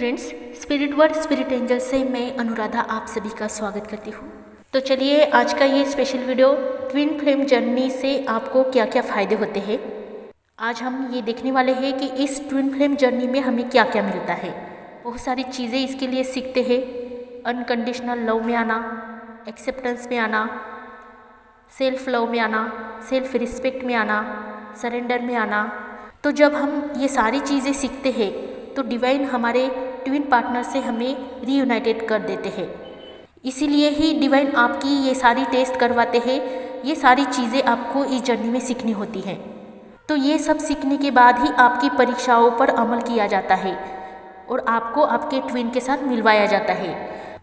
Friends, spirit word spirit angel से मैं अनुराधा आप सभी का स्वागत करती हूँ। तो चलिए आज का ये special video twin flame journey से आपको क्या क्या फ़ायदे होते हैं, आज हम ये देखने वाले हैं कि इस ट्विन फ्लेम जर्नी में हमें क्या क्या मिलता है। बहुत सारी चीज़ें इसके लिए सीखते हैं। अनकंडीशनल लव में आना, एक्सेप्टेंस में आना, सेल्फ लव में आना, सेल्फ रिस्पेक्ट में आना, सरेंडर में आना। तो जब हम ये सारी चीज़ें सीखते हैं तो डिवाइन हमारे ट्विन पार्टनर से हमें रीयूनाइटेड कर देते हैं। इसीलिए ही डिवाइन आपकी ये सारी टेस्ट करवाते हैं। ये सारी चीज़ें आपको इस जर्नी में सीखनी होती हैं। तो ये सब सीखने के बाद ही आपकी परीक्षाओं पर अमल किया जाता है और आपको आपके ट्विन के साथ मिलवाया जाता है।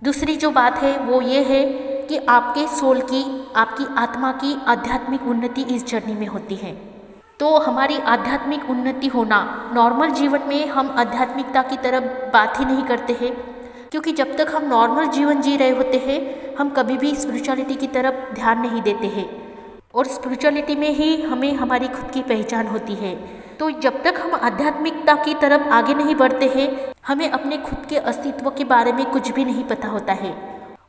दूसरी जो बात है वो ये है कि आपके सोल की, आपकी आत्मा की आध्यात्मिक उन्नति इस जर्नी में होती है। तो हमारी आध्यात्मिक उन्नति होना, नॉर्मल जीवन में हम आध्यात्मिकता की तरफ बात ही नहीं करते हैं, क्योंकि जब तक हम नॉर्मल जीवन जी रहे होते हैं हम कभी भी स्पिरिचुअलिटी की तरफ ध्यान नहीं देते हैं और स्पिरिचुअलिटी में ही हमें हमारी खुद की पहचान होती है। तो जब तक हम आध्यात्मिकता की तरफ आगे नहीं बढ़ते हैं हमें अपने खुद के अस्तित्व के बारे में कुछ भी नहीं पता होता है।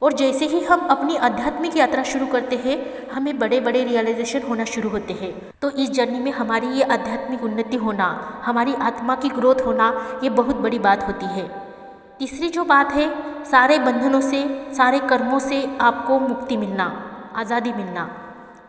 और जैसे ही हम अपनी आध्यात्मिक यात्रा शुरू करते हैं हमें बड़े बड़े रियलाइजेशन होना शुरू होते हैं। तो इस जर्नी में हमारी ये आध्यात्मिक उन्नति होना, हमारी आत्मा की ग्रोथ होना, ये बहुत बड़ी बात होती है। तीसरी जो बात है, सारे बंधनों से, सारे कर्मों से आपको मुक्ति मिलना, आज़ादी मिलना।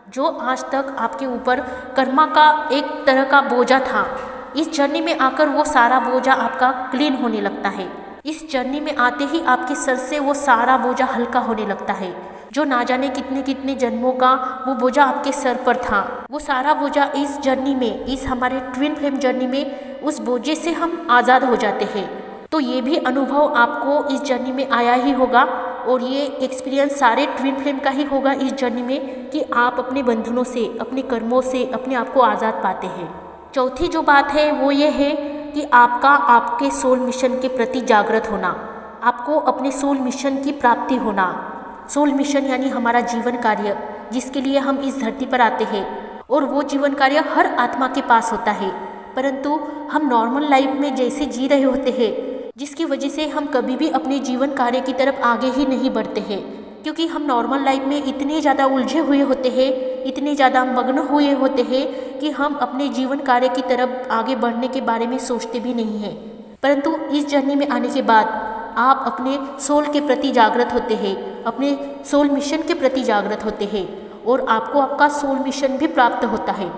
जो आज तक आपके ऊपर कर्मा का एक तरह का बोझा था, इस जर्नी में आकर वो सारा बोझा आपका क्लीन होने लगता है। इस जर्नी में आते ही आपके सर से वो सारा बोझा हल्का होने लगता है। जो ना जाने कितने कितने जन्मों का वो बोझा आपके सर पर था, वो सारा बोझा इस जर्नी में, इस हमारे ट्विन फ्लेम जर्नी में, उस बोझे से हम आज़ाद हो जाते हैं। तो ये भी अनुभव आपको इस जर्नी में आया ही होगा और ये एक्सपीरियंस सारे ट्विन फ्लेम का ही होगा इस जर्नी में कि आप अपने बंधनों से, अपने कर्मों से अपने आप को आज़ाद पाते हैं। चौथी जो बात है वो ये है कि आपके सोल मिशन के प्रति जागृत होना, आपको अपने सोल मिशन की प्राप्ति होना। सोल मिशन यानी हमारा जीवन कार्य, जिसके लिए हम इस धरती पर आते हैं और वो जीवन कार्य हर आत्मा के पास होता है, परंतु हम नॉर्मल लाइफ में जैसे जी रहे होते हैं जिसकी वजह से हम कभी भी अपने जीवन कार्य की तरफ आगे ही नहीं बढ़ते हैं, क्योंकि हम नॉर्मल लाइफ में इतने ज़्यादा उलझे हुए होते हैं, इतने ज़्यादा मग्न हुए होते हैं कि हम अपने जीवन कार्य की तरफ आगे बढ़ने के बारे में सोचते भी नहीं हैं। परंतु इस जर्नी में आने के बाद आप अपने सोल के प्रति जागृत होते हैं, अपने सोल मिशन के प्रति जागृत होते हैं और आपको आपका सोल मिशन भी प्राप्त होता है।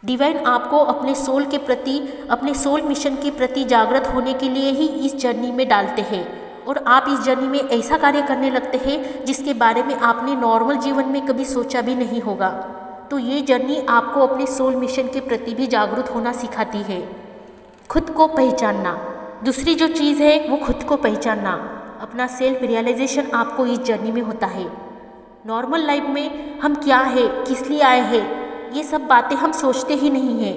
डिवाइन आपको अपने सोल के प्रति, अपने सोल मिशन के प्रति जागृत होने के लिए ही इस जर्नी में डालते हैं और आप इस जर्नी में ऐसा कार्य करने लगते हैं जिसके बारे में आपने नॉर्मल जीवन में कभी सोचा भी नहीं होगा। तो ये जर्नी आपको अपने सोल मिशन के प्रति भी जागरूक होना सिखाती है। खुद को पहचानना, दूसरी जो चीज़ है वो खुद को पहचानना, अपना सेल्फ रियलाइजेशन आपको इस जर्नी में होता है। नॉर्मल लाइफ में हम क्या है, किस लिए आए हैं, ये सब बातें हम सोचते ही नहीं हैं,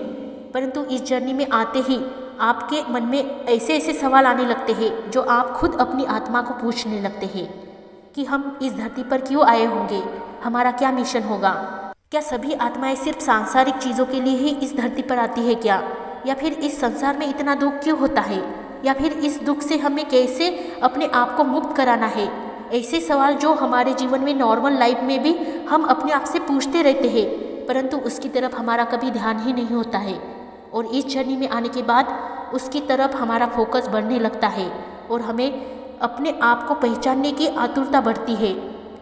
परंतु इस जर्नी में आते ही आपके मन में ऐसे ऐसे सवाल आने लगते हैं जो आप खुद अपनी आत्मा को पूछने लगते हैं कि हम इस धरती पर क्यों आए होंगे, हमारा क्या मिशन होगा, क्या सभी आत्माएं सिर्फ सांसारिक चीज़ों के लिए ही इस धरती पर आती है क्या, या फिर इस संसार में इतना दुख क्यों होता है, या फिर इस दुख से हमें कैसे अपने आप को मुक्त कराना है। ऐसे सवाल जो हमारे जीवन में नॉर्मल लाइफ में भी हम अपने आप से पूछते रहते हैं, परंतु उसकी तरफ हमारा कभी ध्यान ही नहीं होता है। और इस जर्नी में आने के बाद उसकी तरफ हमारा फोकस बढ़ने लगता है और हमें अपने आप को पहचानने की आतुरता बढ़ती है।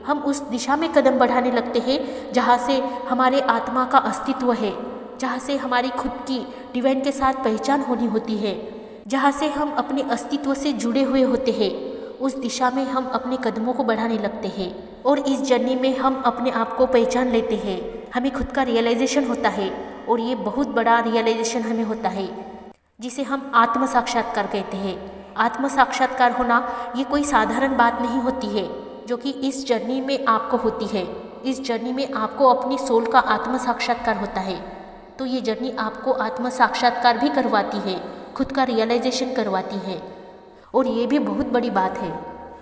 हम उस दिशा में कदम बढ़ाने लगते हैं जहाँ से हमारे आत्मा का अस्तित्व है, जहाँ से हमारी खुद की डिवाइन के साथ पहचान होनी होती है, जहाँ से हम अपने अस्तित्व से जुड़े हुए होते हैं। उस दिशा में हम अपने कदमों को बढ़ाने लगते हैं और इस जर्नी में हम अपने आप को पहचान लेते हैं। हमें खुद का रियलाइजेशन होता है और ये बहुत बड़ा रियलाइजेशन हमें होता है जिसे हम आत्म साक्षात्कार कहते हैं। आत्म साक्षात्कार होना ये कोई साधारण बात नहीं होती है जो कि इस जर्नी में आपको होती है। इस जर्नी में आपको अपनी सोल का आत्म साक्षात्कार होता है। तो ये जर्नी आपको आत्म साक्षात्कार भी करवाती है, खुद का रियलाइजेशन करवाती है और ये भी बहुत बड़ी बात है।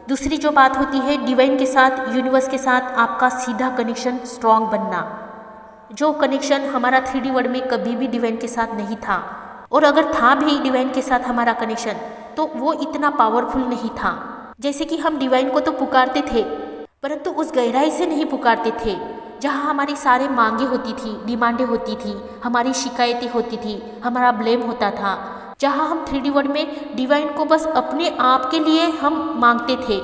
दूसरी जो बात होती है, डिवाइन के साथ, यूनिवर्स के साथ आपका सीधा कनेक्शन स्ट्रॉन्ग बनना। जो कनेक्शन हमारा 3D वर्ल्ड में कभी भी डिवाइन के साथ नहीं था, और अगर था भी डिवाइन के साथ हमारा कनेक्शन, तो वो इतना पावरफुल नहीं था। जैसे कि हम डिवाइन को तो पुकारते थे, परंतु उस गहराई से नहीं पुकारते थे जहाँ हमारी सारे मांगे होती थी, डिमांडें होती थी, हमारी शिकायतें होती थी, हमारा ब्लेम होता था, जहाँ हम 3D वर्ल्ड में डिवाइन को बस अपने आप के लिए हम मांगते थे।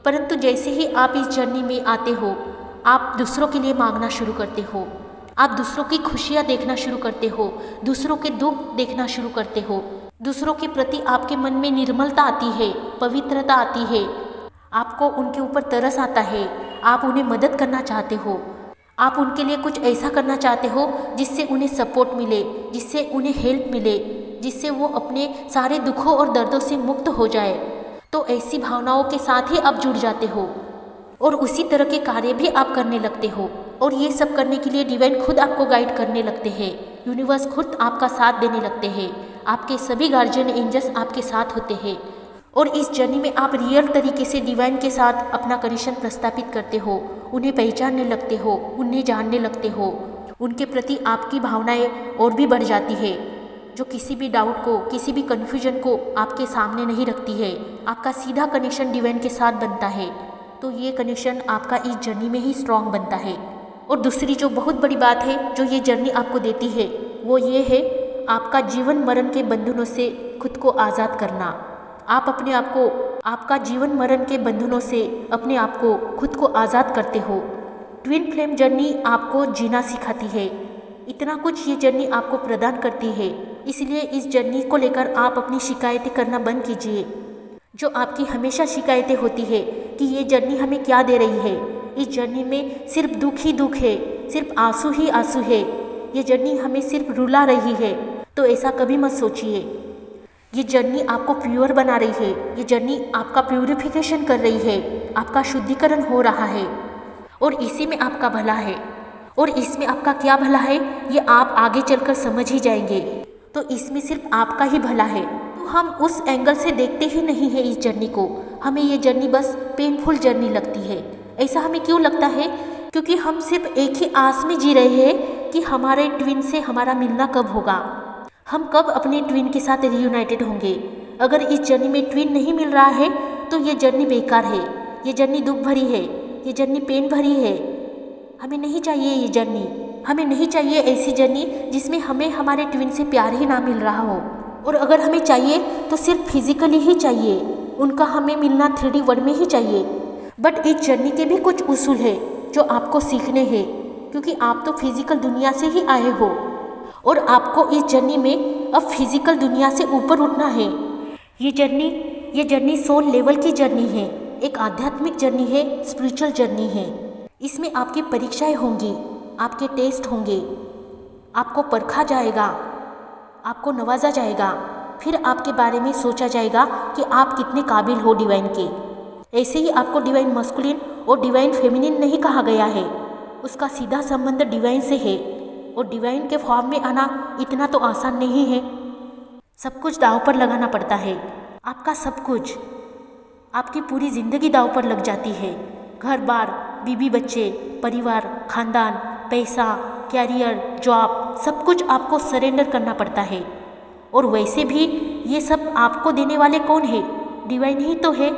परंतु जैसे ही आप इस जर्नी में आते हो, आप दूसरों के लिए मांगना शुरू करते हो, आप दूसरों की खुशियाँ देखना शुरू करते हो, दूसरों के दुख देखना शुरू करते हो, दूसरों के प्रति आपके मन में निर्मलता आती है, पवित्रता आती है, आपको उनके ऊपर तरस आता है, आप उन्हें मदद करना चाहते हो, आप उनके लिए कुछ ऐसा करना चाहते हो जिससे उन्हें सपोर्ट मिले, जिससे उन्हें हेल्प मिले, जिससे वो अपने सारे दुखों और दर्दों से मुक्त हो जाए। तो ऐसी भावनाओं के साथ ही आप जुड़ जाते हो और उसी तरह के कार्य भी आप करने लगते हो। और ये सब करने के लिए डिवाइन खुद आपको गाइड करने लगते हैं, यूनिवर्स खुद आपका साथ देने लगते हैं, आपके सभी गार्जियन एंजल्स आपके साथ होते हैं। और इस जर्नी में आप रियल तरीके से डिवाइन के साथ अपना कनेक्शन प्रस्थापित करते हो, उन्हें पहचानने लगते हो, उन्हें जानने लगते हो, उनके प्रति आपकी भावनाएं और भी बढ़ जाती है, जो किसी भी डाउट को, किसी भी कन्फ्यूजन को आपके सामने नहीं रखती है। आपका सीधा कनेक्शन डिवाइन के साथ बनता है, तो ये कनेक्शन आपका इस जर्नी में ही स्ट्रांग बनता है। और दूसरी जो बहुत बड़ी बात है जो ये जर्नी आपको देती है, वो ये है आपका जीवन मरण के बंधनों से खुद को आज़ाद करना। आप अपने आप को, आपका जीवन मरण के बंधनों से अपने आप को खुद को आज़ाद करते हो। ट्विन फ्लेम जर्नी आपको जीना सिखाती है, इतना कुछ ये जर्नी आपको प्रदान करती है। इसलिए इस जर्नी को लेकर आप अपनी शिकायतें करना बंद कीजिए। जो आपकी हमेशा शिकायतें होती है कि ये जर्नी हमें क्या दे रही है, इस जर्नी में सिर्फ दुख ही दुख है, सिर्फ आंसू ही आंसू है, ये जर्नी हमें सिर्फ रुला रही है, तो ऐसा कभी मत सोचिए। ये जर्नी आपको प्योर बना रही है, ये जर्नी आपका प्यूरिफिकेशन कर रही है, आपका शुद्धिकरण हो रहा है और इसी में आपका भला है। और इसमें आपका क्या भला है ये आप आगे चलकर समझ ही जाएंगे। तो इसमें सिर्फ आपका ही भला है। तो हम उस एंगल से देखते ही नहीं है इस जर्नी को, हमें ये जर्नी बस पेनफुल जर्नी लगती है। ऐसा हमें क्यों लगता है? क्योंकि हम सिर्फ एक ही आस में जी रहे हैं कि हमारे ट्विन से हमारा मिलना कब होगा, हम कब अपने ट्विन के साथ रीयूनाइटेड होंगे। अगर इस जर्नी में ट्विन नहीं मिल रहा है तो ये जर्नी बेकार है, ये जर्नी दुख भरी है, ये जर्नी पेन भरी है। हमें नहीं चाहिए ये जर्नी, हमें नहीं चाहिए ऐसी जर्नी जिसमें हमें हमारे ट्विन से प्यार ही ना मिल रहा हो। और अगर हमें चाहिए तो सिर्फ फिजिकली ही चाहिए, उनका हमें मिलना 3D वर्ल्ड में ही चाहिए। बट इस जर्नी के भी कुछ उसूल है जो आपको सीखने हैं, क्योंकि आप तो फिजिकल दुनिया से ही आए हो और आपको इस जर्नी में अब फिजिकल दुनिया से ऊपर उठना है। ये जर्नी सोल लेवल की जर्नी है, एक आध्यात्मिक जर्नी है, स्पिरिचुअल जर्नी है। इसमें आपकी परीक्षाएं होंगी, आपके टेस्ट होंगे, आपको परखा जाएगा, आपको नवाजा जाएगा, फिर आपके बारे में सोचा जाएगा कि आप कितने काबिल हो डिवाइन के। ऐसे ही आपको डिवाइन मस्कुलिन और डिवाइन फेमिनिन नहीं कहा गया है, उसका सीधा संबंध डिवाइन से है। और डिवाइन के फॉर्म में आना इतना तो आसान नहीं है, सब कुछ दांव पर लगाना पड़ता है। आपका सब कुछ, आपकी पूरी ज़िंदगी दांव पर लग जाती है। घर बार, बीवी बच्चे, परिवार, खानदान, पैसा, कैरियर, जॉब, सब कुछ आपको सरेंडर करना पड़ता है। और वैसे भी ये सब आपको देने वाले कौन है? डिवाइन ही तो है।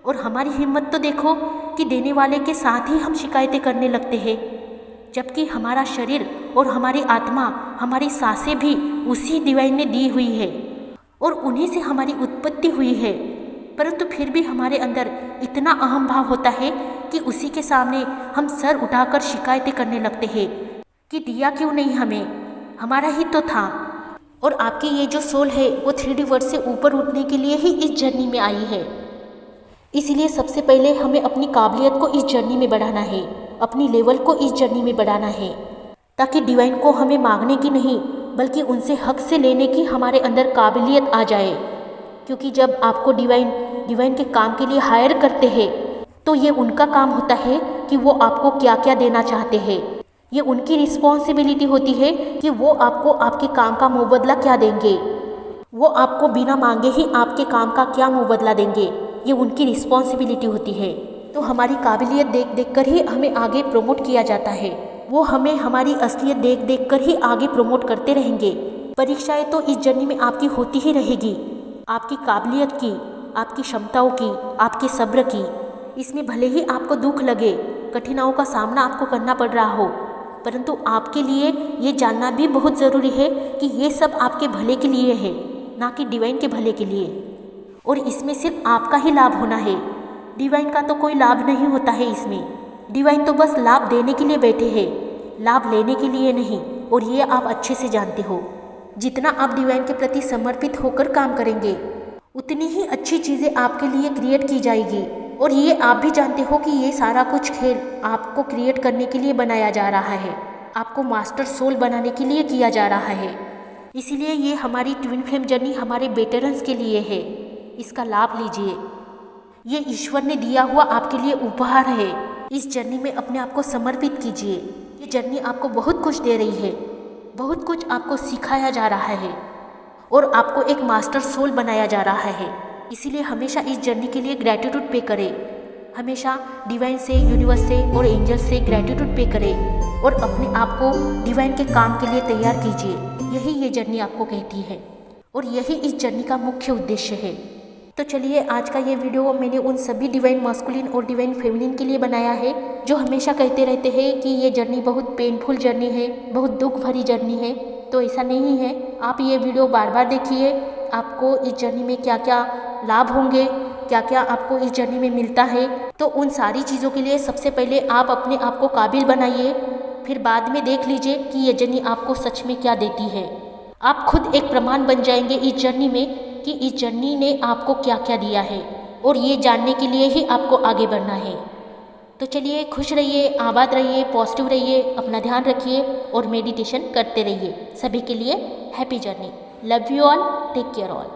और हमारी हिम्मत तो देखो कि देने वाले के साथ ही हम शिकायतें करने लगते हैं, जबकि हमारा शरीर और हमारी आत्मा, हमारी सांसें भी उसी डिवाइन ने दी हुई है और उन्हीं से हमारी उत्पत्ति हुई है। परंतु फिर भी हमारे अंदर इतना अहम भाव होता है कि उसी के सामने हम सर उठाकर शिकायतें करने लगते हैं कि दिया क्यों नहीं हमें, हमारा ही तो था। और आपकी ये जो सोल है वो 3D वर्ल्ड से ऊपर उठने के लिए ही इस जर्नी में आई है। इसलिए सबसे पहले हमें अपनी काबिलियत को इस जर्नी में बढ़ाना है, अपनी लेवल को इस जर्नी में बढ़ाना है, ताकि डिवाइन को हमें मांगने की नहीं बल्कि उनसे हक से लेने की हमारे अंदर काबिलियत आ जाए। क्योंकि जब आपको डिवाइन के काम के लिए हायर करते हैं तो ये उनका काम होता है कि वो आपको क्या क्या देना चाहते हैं। ये उनकी रिस्पॉन्सिबिलिटी होती है कि वो आपको आपके काम का मुबदला क्या देंगे, वो आपको बिना मांगे ही आपके काम का क्या मुबदला देंगे, ये उनकी रिस्पॉन्सिबिलिटी होती है। तो हमारी काबिलियत देख देख कर ही हमें आगे प्रमोट किया जाता है, वो हमें हमारी असलियत देख देख कर ही आगे प्रमोट करते रहेंगे। परीक्षाएं तो इस जर्नी में आपकी होती ही रहेगी, आपकी काबिलियत की, आपकी क्षमताओं की, आपके सब्र की। इसमें भले ही आपको दुख लगे, कठिनाइयों का सामना आपको करना पड़ रहा हो, परंतु आपके लिए ये जानना भी बहुत ज़रूरी है कि ये सब आपके भले के लिए है, ना कि डिवाइन के भले के लिए। और इसमें सिर्फ आपका ही लाभ होना है, डिवाइन का तो कोई लाभ नहीं होता है इसमें। डिवाइन तो बस लाभ देने के लिए बैठे हैं, लाभ लेने के लिए नहीं। और ये आप अच्छे से जानते हो। जितना आप डिवाइन के प्रति समर्पित होकर काम करेंगे, उतनी ही अच्छी चीज़ें आपके लिए क्रिएट की जाएगी। और ये आप भी जानते हो कि ये सारा कुछ खेल आपको क्रिएट करने के लिए बनाया जा रहा है, आपको मास्टर सोल बनाने के लिए किया जा रहा है। इसीलिए ये हमारी ट्विन फ्लेम जर्नी हमारे बेटरन्स के लिए है। इसका लाभ लीजिए, ये ईश्वर ने दिया हुआ आपके लिए उपहार है। इस जर्नी में अपने आप को समर्पित कीजिए। ये जर्नी आपको बहुत कुछ दे रही है, बहुत कुछ आपको सिखाया जा रहा है और आपको एक मास्टर सोल बनाया जा रहा है। इसीलिए हमेशा इस जर्नी के लिए ग्रैटिट्यूड पे करें, हमेशा डिवाइन से, यूनिवर्स से और एंजल से ग्रैटिट्यूड पे करें और अपने आप को डिवाइन के काम के लिए तैयार कीजिए। यही ये जर्नी आपको कहती है और यही इस जर्नी का मुख्य उद्देश्य है। तो चलिए, आज का ये वीडियो मैंने उन सभी डिवाइन मास्कुलिन और डिवाइन फेमिनिन के लिए बनाया है जो हमेशा कहते रहते हैं कि ये जर्नी बहुत पेनफुल जर्नी है, बहुत दुख भरी जर्नी है। तो ऐसा नहीं है, आप ये वीडियो बार बार देखिए। आपको इस जर्नी में क्या क्या लाभ होंगे, क्या क्या आपको इस जर्नी में मिलता है, तो उन सारी चीज़ों के लिए सबसे पहले आप अपने आप को काबिल बनाइए, फिर बाद में देख लीजिए कि ये जर्नी आपको सच में क्या देती है। आप खुद एक प्रमाण बन जाएंगे इस जर्नी में कि इस जर्नी ने आपको क्या क्या दिया है, और ये जानने के लिए ही आपको आगे बढ़ना है। तो चलिए, खुश रहिए, आबाद रहिए, पॉजिटिव रहिए, अपना ध्यान रखिए और मेडिटेशन करते रहिए। सभी के लिए happy journey. Love you all, take care all.